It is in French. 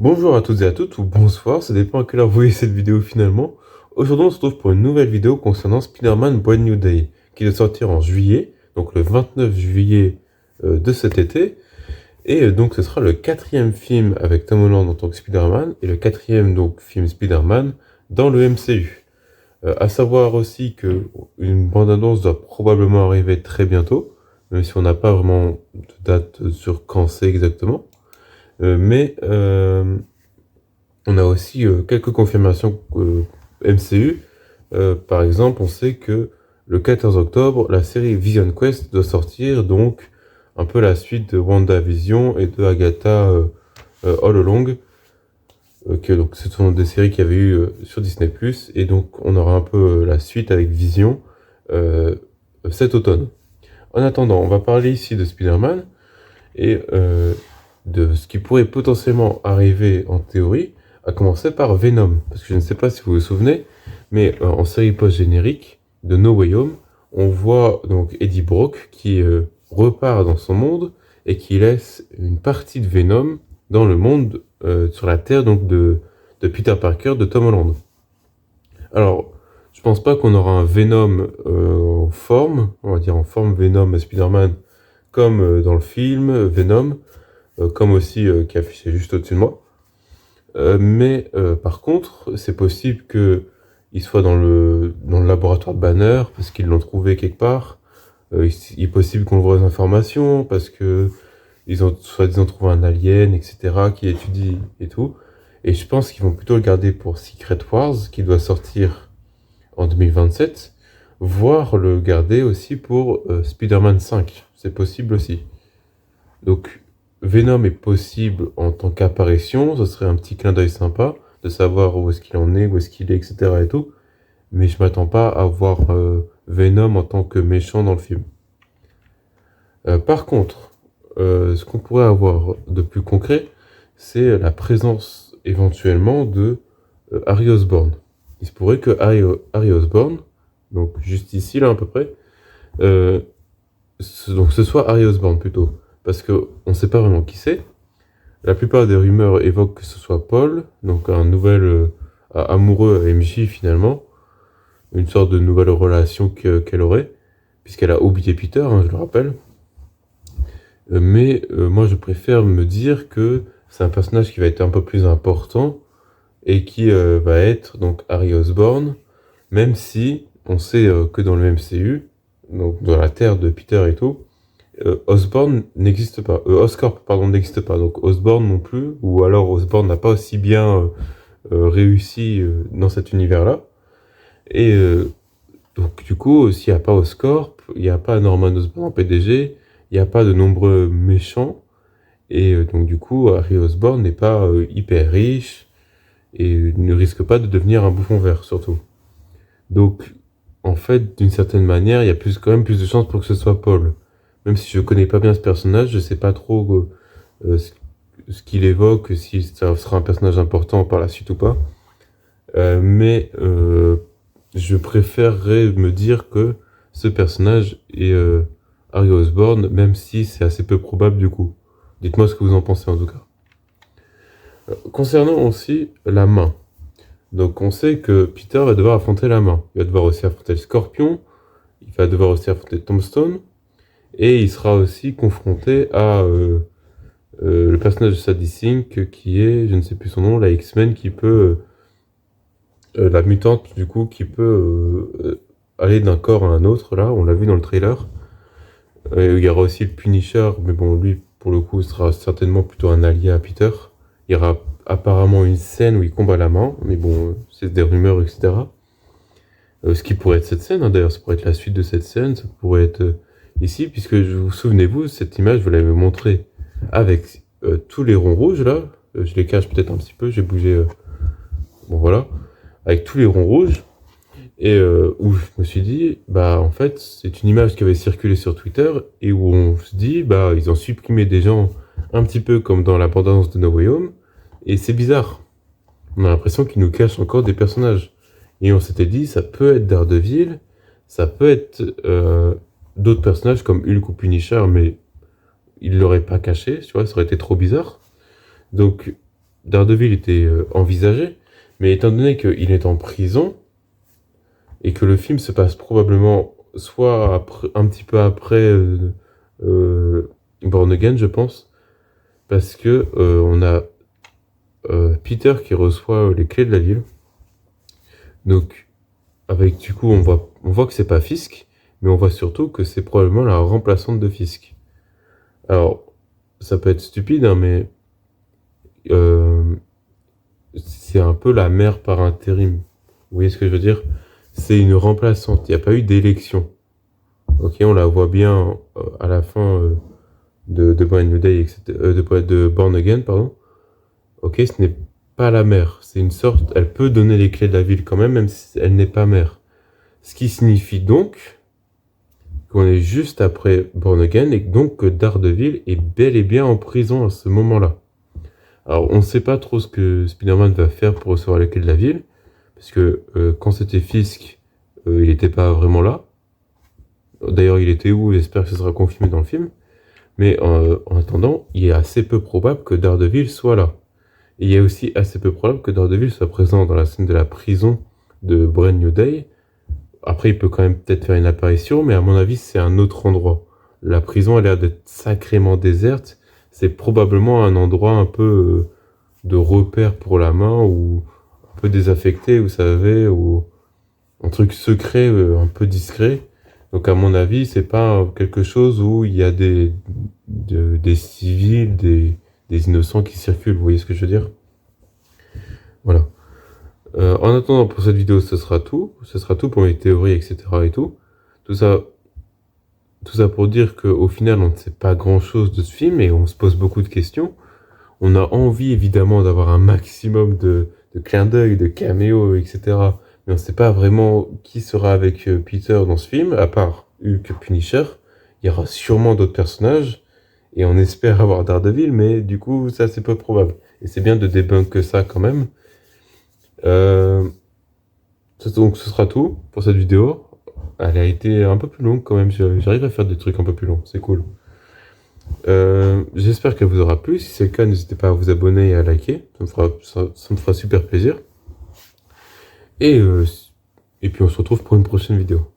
Bonjour à toutes et à toutes, ou bonsoir, ça dépend à quelle heure vous voyez cette vidéo finalement. Aujourd'hui on se retrouve pour une nouvelle vidéo concernant Spider-Man Brand New Day, qui doit sortir en juillet, donc le 29 juillet de cet été. Et donc ce sera le quatrième film avec Tom Holland en tant que Spider-Man, et le quatrième donc film Spider-Man dans le MCU. À savoir aussi que une bande-annonce doit probablement arriver très bientôt, même si on n'a pas vraiment de date sur quand c'est exactement. Mais on a aussi quelques confirmations MCU. Par exemple, on sait que le 14 octobre, la série Vision Quest doit sortir, donc un peu la suite de WandaVision et de Agatha All Along. Donc, ce sont des séries qu'il y avait eu sur Disney+, et donc on aura un peu la suite avec Vision euh, cet automne. En attendant, on va parler ici de Spider-Man et de ce qui pourrait potentiellement arriver en théorie, à commencer par Venom. Parce que je ne sais pas si vous vous souvenez, mais en série post-générique de No Way Home, on voit donc Eddie Brock qui repart dans son monde et qui laisse une partie de Venom dans le monde, sur la Terre donc de Peter Parker, de Tom Holland. Alors, je pense pas qu'on aura un Venom en forme, on va dire en forme Venom à Spider-Man, comme dans le film Venom, comme aussi qui est affiché juste au-dessus de moi. Mais par contre, c'est possible qu'il soit dans le laboratoire de Banner, parce qu'ils l'ont trouvé quelque part. Il est possible qu'on le voit aux informations, parce que ils ont soi-disant trouvé un alien, etc., qui étudie et tout. Et je pense qu'ils vont plutôt le garder pour Secret Wars, qui doit sortir en 2027, voire le garder aussi pour Spider-Man 5. C'est possible aussi. Donc, Venom est possible en tant qu'apparition, ce serait un petit clin d'œil sympa de savoir où est-ce qu'il en est, où est-ce qu'il est, etc. et tout. Mais je m'attends pas à voir Venom en tant que méchant dans le film. Par contre, ce qu'on pourrait avoir de plus concret, c'est la présence éventuellement de Harry Osborn. Il se pourrait que Harry Osborn, donc juste ici là à peu près, donc ce soit Harry Osborn plutôt, parce que on sait pas vraiment qui c'est. La plupart des rumeurs évoquent que ce soit Paul, donc un nouvel amoureux à MJ finalement, une sorte de nouvelle relation qu'elle aurait, puisqu'elle a oublié Peter, hein, je le rappelle. Mais moi je préfère me dire que c'est un personnage qui va être un peu plus important et qui va être donc Harry Osborn, même si on sait que dans le MCU, donc dans la Terre de Peter et tout, Osborn n'existe pas. Oscorp, pardon, n'existe pas. Donc Osborn non plus, ou alors Osborn n'a pas aussi bien réussi dans cet univers-là. Et donc du coup, s'il n'y a pas Oscorp, il n'y a pas Norman Osborn en PDG, il n'y a pas de nombreux méchants. Et donc du coup, Harry Osborn n'est pas hyper riche et ne risque pas de devenir un bouffon vert, surtout. Donc, en fait, d'une certaine manière, il y a quand même plus de chances pour que ce soit Paul. Même si je connais pas bien ce personnage, je sais pas trop ce qu'il évoque, si ça sera un personnage important par la suite ou pas. Mais je préférerais me dire que ce personnage est Harry Osborn, même si c'est assez peu probable du coup. Dites-moi ce que vous en pensez en tout cas. Concernant aussi la main. Donc on sait que Peter va devoir affronter la main. Il va devoir aussi affronter le Scorpion, il va devoir aussi affronter Tombstone, et il sera aussi confronté à le personnage de Sadie Sink qui est, je ne sais plus son nom, la X-Men qui peut, la mutante du coup, qui peut aller d'un corps à un autre, là, on l'a vu dans le trailer. Il y aura aussi le Punisher, mais bon, lui, pour le coup, sera certainement plutôt un allié à Peter. Il y aura apparemment une scène où il combat la main, mais bon, c'est des rumeurs, etc. Ce qui pourrait être cette scène, hein, d'ailleurs, ça pourrait être la suite de cette scène, ça pourrait être ici, puisque vous souvenez-vous, cette image, je vous l'avais montrée avec tous les ronds rouges, là. Je les cache peut-être un petit peu, j'ai bougé. Bon, voilà. Avec tous les ronds rouges, et où je me suis dit, bah, en fait, c'est une image qui avait circulé sur Twitter, et où on se dit, bah, ils ont supprimé des gens un petit peu comme dans la bande-annonce de No Way Home, et c'est bizarre. On a l'impression qu'ils nous cachent encore des personnages. Et on s'était dit, ça peut être Daredevil, ça peut être d'autres personnages comme Hulk ou Punisher, mais ils l'auraient pas caché, tu vois, ça aurait été trop bizarre. Donc, Daredevil était envisagé, mais étant donné qu'il est en prison, et que le film se passe probablement soit un petit peu après Born Again, je pense, parce que on a Peter qui reçoit les clés de la ville. Donc, avec du coup, on voit que c'est pas Fisk, mais on voit surtout que c'est probablement la remplaçante de Fisk. Alors, ça peut être stupide, hein, mais c'est un peu la mère par intérim. Vous voyez ce que je veux dire? C'est une remplaçante, il n'y a pas eu d'élection. Ok, on la voit bien à la fin de Brand New Day, etc., de Born Again, pardon. Ok, ce n'est pas la mère, c'est une sorte, elle peut donner les clés de la ville quand même, même si elle n'est pas mère. Ce qui signifie donc qu'on est juste après Born Again et donc que Daredevil est bel et bien en prison à ce moment-là. Alors, on ne sait pas trop ce que Spider-Man va faire pour recevoir les clés de la ville, parce que quand c'était Fisk, il n'était pas vraiment là. D'ailleurs, il était où? J'espère que ce sera confirmé dans le film. Mais en attendant, il est assez peu probable que Daredevil soit là. Et il est aussi assez peu probable que Daredevil soit présent dans la scène de la prison de Brand New Day. Après, il peut quand même peut-être faire une apparition, mais à mon avis, c'est un autre endroit. La prison a l'air d'être sacrément déserte. C'est probablement un endroit un peu de repère pour la main, ou un peu désaffecté, vous savez, ou un truc secret, un peu discret. Donc à mon avis, c'est pas quelque chose où il y a des civils, des innocents qui circulent, vous voyez ce que je veux dire? Voilà. En attendant, pour cette vidéo, ce sera tout. Ce sera tout pour mes théories, etc. et tout. Tout ça, tout ça pour dire qu'au final, on ne sait pas grand-chose de ce film et on se pose beaucoup de questions. On a envie, évidemment, d'avoir un maximum de clins d'œil, de caméos, etc. Mais on ne sait pas vraiment qui sera avec Peter dans ce film, à part Hulk Punisher. Il y aura sûrement d'autres personnages, et on espère avoir Daredevil, mais du coup, ça, c'est peu probable. Et c'est bien de débunker ça quand même. Donc, ce sera tout pour cette vidéo. Elle a été un peu plus longue quand même. J'arrive à faire des trucs un peu plus longs, c'est cool. J'espère qu'elle vous aura plu. Si c'est le cas, n'hésitez pas à vous abonner et à liker. Ça me fera super plaisir. Et puis on se retrouve pour une prochaine vidéo.